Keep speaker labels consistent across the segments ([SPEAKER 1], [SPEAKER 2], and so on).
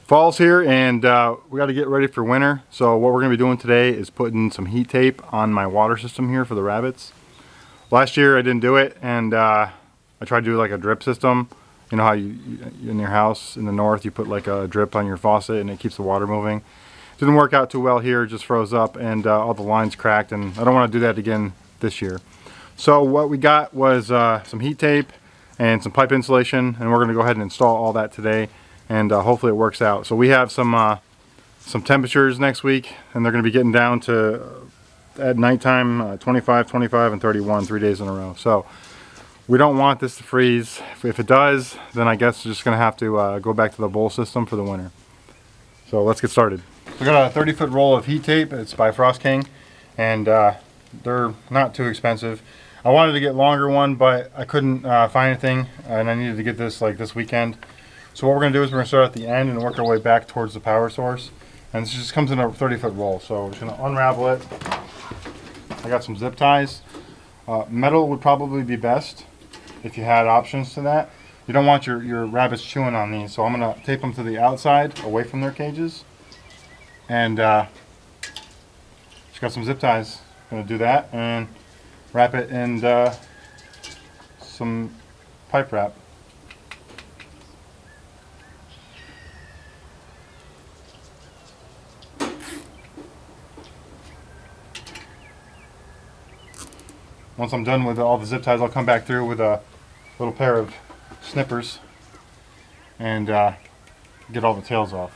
[SPEAKER 1] Fall's here and we got to get ready for winter. So what we're going to be doing today is putting some heat tape on my water system here for the rabbits. Last year I didn't do it, and I tried to do like a drip system. You know how you in your house in the north you put like a drip on your faucet and it keeps the water moving. Didn't work out too well here, it just froze up and all the lines cracked, and I don't want to do that again this year. So what we got was some heat tape and some pipe insulation, and we're going to go ahead and install all that today, and hopefully it works out. So we have some temperatures next week, and they're going to be getting down to at nighttime 25, 25, and 31 3 days in a row. So we don't want this to freeze. If it does, then I guess we're just going to have to go back to the bowl system for the winter. So let's get started. We got a 30-foot roll of heat tape. It's by Frost King, and they're not too expensive. I wanted to get longer one, but I couldn't find anything, and I needed to get this like this weekend. So what we're going to do is we're going to start at the end and work our way back towards the power source. And this just comes in a 30-foot roll. So we're just going to unravel it. I got some zip ties. Metal would probably be best if you had options to that. You don't want your rabbits chewing on these, so I'm going to tape them to the outside, away from their cages. And just got some zip ties. Going to do that and wrap it in some pipe wrap. Once I'm done with all the zip ties, I'll come back through with a little pair of snippers and get all the tails off.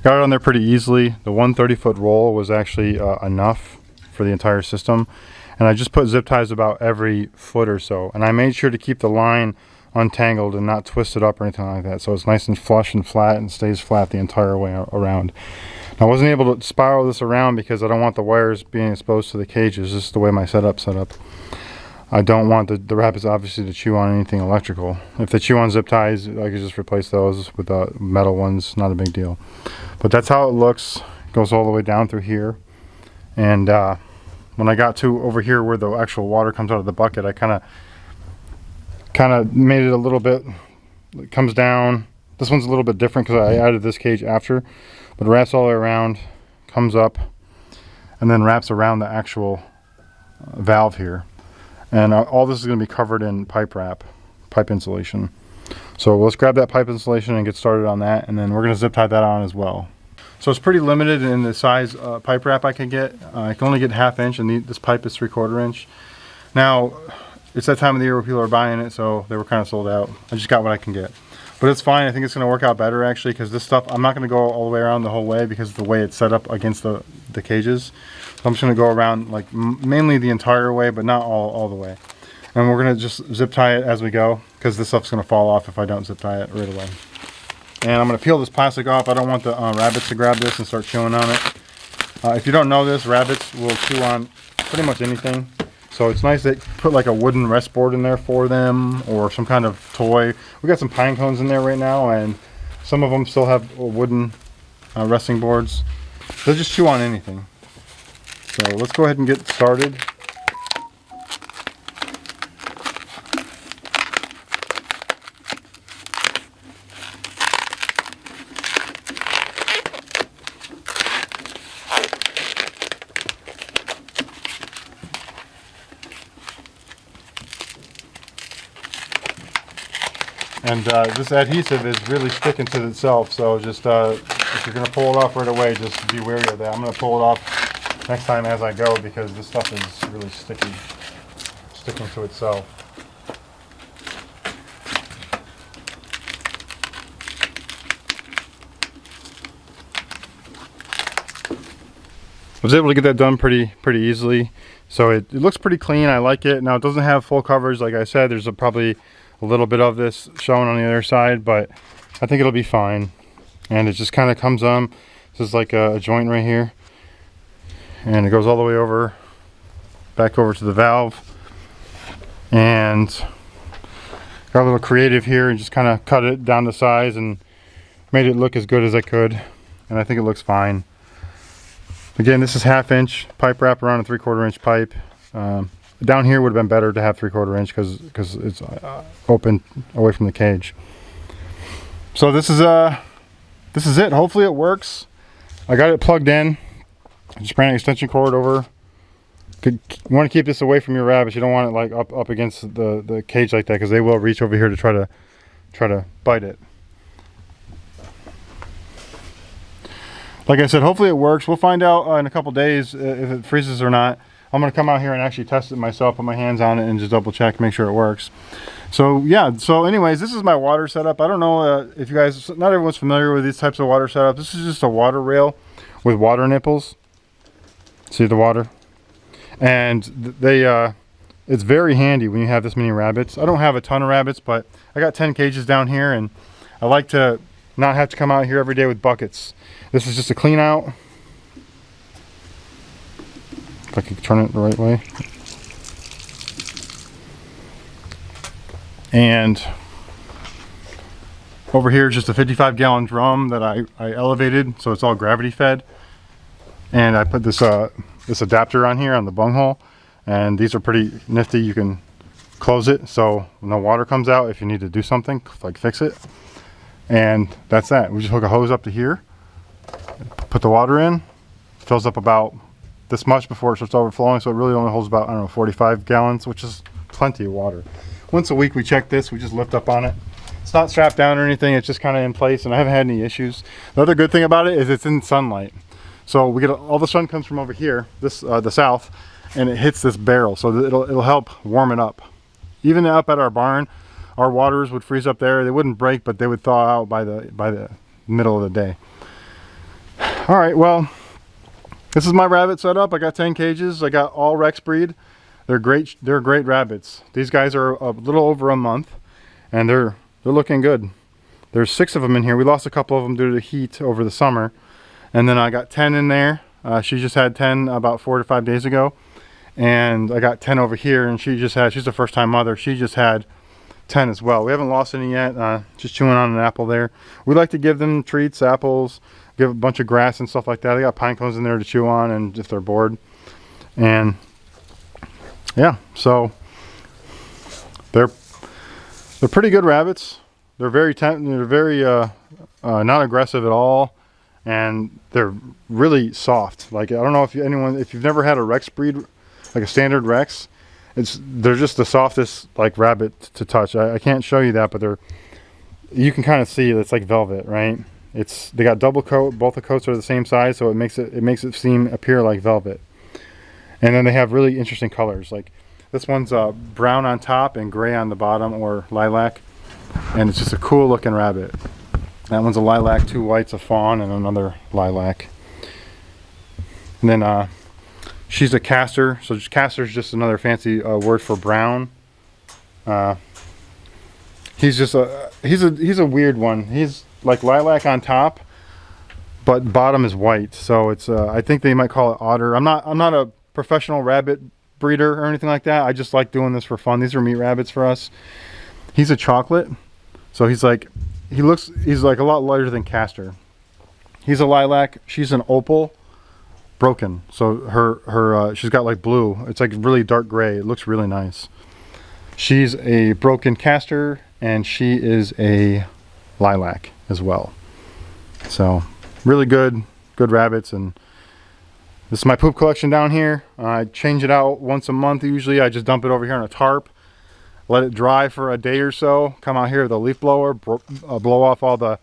[SPEAKER 1] Got it on there pretty easily. The 130-foot roll was actually enough for the entire system, and I just put zip ties about every foot or so, and I made sure to keep the line untangled and not twist it up or anything like that, so it's nice and flush and flat and stays flat the entire way around. I wasn't able to spiral this around because I don't want the wires being exposed to the cages. This is the way my setup's set up. I don't want the rabbits obviously to chew on anything electrical. If they chew on zip ties, I could just replace those with metal ones, not a big deal. But that's how it looks. It goes all the way down through here. And when I got to over here where the actual water comes out of the bucket, I kind of made it a little bit, it comes down. This one's a little bit different because I added this cage after. But it wraps all the way around, comes up, and then wraps around the actual valve here. And all this is going to be covered in pipe wrap, pipe insulation. So let's grab that pipe insulation and get started on that, and then we're going to zip tie that on as well. So it's pretty limited in the size pipe wrap I can get. I can only get 1/2 inch, and this pipe is 3/4 inch. Now, it's that time of the year where people are buying it, so they were kind of sold out. I just got what I can get. But it's fine. I think it's going to work out better actually, because this stuff, I'm not going to go all the way around the whole way because of the way it's set up against the cages. So I'm just going to go around like mainly the entire way, but not all the way. And we're going to just zip tie it as we go, because this stuff's going to fall off if I don't zip tie it right away. And I'm going to peel this plastic off. I don't want the rabbits to grab this and start chewing on it. If you don't know this, rabbits will chew on pretty much anything. So it's nice that put like a wooden rest board in there for them, or some kind of toy. We got some pine cones in there right now, and some of them still have wooden resting boards. They'll just chew on anything. So let's go ahead and get started. And this adhesive is really sticking to itself, so just if you're going to pull it off right away, just be wary of that. I'm going to pull it off next time as I go, because this stuff is really sticking to itself. I was able to get that done pretty easily, so it looks pretty clean. I like it. Now it doesn't have full coverage, like I said. There's probably a little bit of this showing on the other side, but I think it'll be fine. And it just kind of comes on. This is like a joint right here, and it goes all the way over, back over to the valve. And got a little creative here and just kind of cut it down to size and made it look as good as I could, and I think it looks fine. Again, this is 1/2 inch pipe wrap around a 3/4 inch pipe. Down here would have been better to have 3/4 inch because it's open away from the cage. So this is this is it. Hopefully it works. I got it plugged in. I just ran an extension cord over. You want to keep this away from your rabbits. You don't want it like up against the cage like that, because they will reach over here to try to bite it. Like I said, hopefully it works. We'll find out in a couple days if it freezes or not. I'm going to come out here and actually test it myself, put my hands on it and just double check, make sure it works. So yeah, so anyways, this is my water setup. I don't know if you guys, not everyone's familiar with these types of water setups. This is just a water rail with water nipples. See the water? And it's very handy when you have this many rabbits. I don't have a ton of rabbits, but I got 10 cages down here, and I like to not have to come out here every day with buckets. This is just a clean out. If I can turn it the right way. And over here is just a 55-gallon drum that I elevated, so it's all gravity fed. And I put this this adapter on here on the bunghole, and these are pretty nifty. You can close it so no water comes out if you need to do something, like fix it. And that's that. We just hook a hose up to here, put the water in, fills up about this much before it starts overflowing, so it really only holds about, I don't know, 45 gallons, which is plenty of water. Once a week we check this, we just lift up on it. It's not strapped down or anything, it's just kind of in place, and I haven't had any issues. The other good thing about it is it's in sunlight. So we get all the sun comes from over here, this the south, and it hits this barrel, so it'll help warm it up. Even up at our barn, our waters would freeze up there. They wouldn't break, but they would thaw out by the middle of the day. All right, well, this is my rabbit setup. I got 10 cages. I got all Rex breed. They're great. They're great rabbits. These guys are a little over a month, and they're looking good. There's 6 of them in here. We lost a couple of them due to the heat over the summer, and then I got 10 in there. She just had 10 about 4 to 5 days ago, and I got 10 over here. And she's a first-time mother. She just had 10 as well. We haven't lost any yet. Just chewing on an apple there. We like to give them treats, apples, give a bunch of grass and stuff like that. They got pine cones in there to chew on, and if they're bored. And yeah, so they're pretty good rabbits. They're very not aggressive at all, and they're really soft. Like, I don't know if you've never had a Rex breed, like a standard Rex, they're just the softest like rabbit to touch. I can't show you that, but you can kind of see it's like velvet, right? They got double coat. Both the coats are the same size, so it makes it appear like velvet. And then they have really interesting colors. Like this one's brown on top and gray on the bottom, or lilac, and it's just a cool looking rabbit. That one's a lilac, 2 whites, a fawn, and another lilac. And then she's a caster. So caster is just another fancy word for brown. He's a weird one. He's like lilac on top, but bottom is white. So it's I think they might call it otter. I'm not a professional rabbit breeder or anything like that. I just like doing this for fun. These are meat rabbits for us. He's a chocolate, so he's like a lot lighter than Castor. He's a lilac. She's an opal, broken. So her she's got like blue. It's like really dark gray. It looks really nice. She's a broken Castor, and she is a lilac as well. So really good rabbits. And this is my poop collection down here. I change it out once a month usually. I just dump it over here on a tarp, let it dry for a day or so, come out here with a leaf blower, blow off all the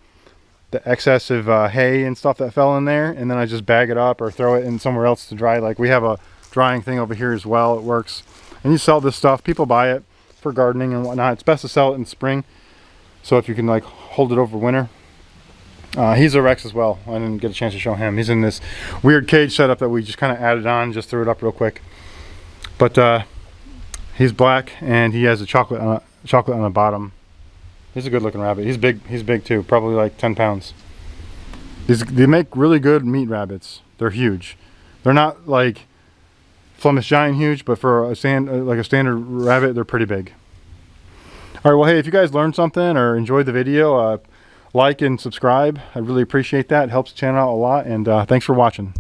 [SPEAKER 1] excessive hay and stuff that fell in there, and then I just bag it up or throw it in somewhere else to dry. Like we have a drying thing over here as well. It works. And you sell this stuff, people buy it for gardening and whatnot. It's best to sell it in spring, so if you can like hold it over winter. He's a Rex as well. I didn't get a chance to show him. He's in this weird cage setup that we just kind of added on, just threw it up real quick. But he's black, and he has a chocolate on the bottom. He's a good looking rabbit. He's big too, probably like 10 pounds. They make really good meat rabbits. They're huge. They're not like Flemish Giant huge, but for a standard rabbit, they're pretty big. All right, well, hey, if you guys learned something or enjoyed the video, like and subscribe. I really appreciate that. It helps the channel out a lot, and thanks for watching.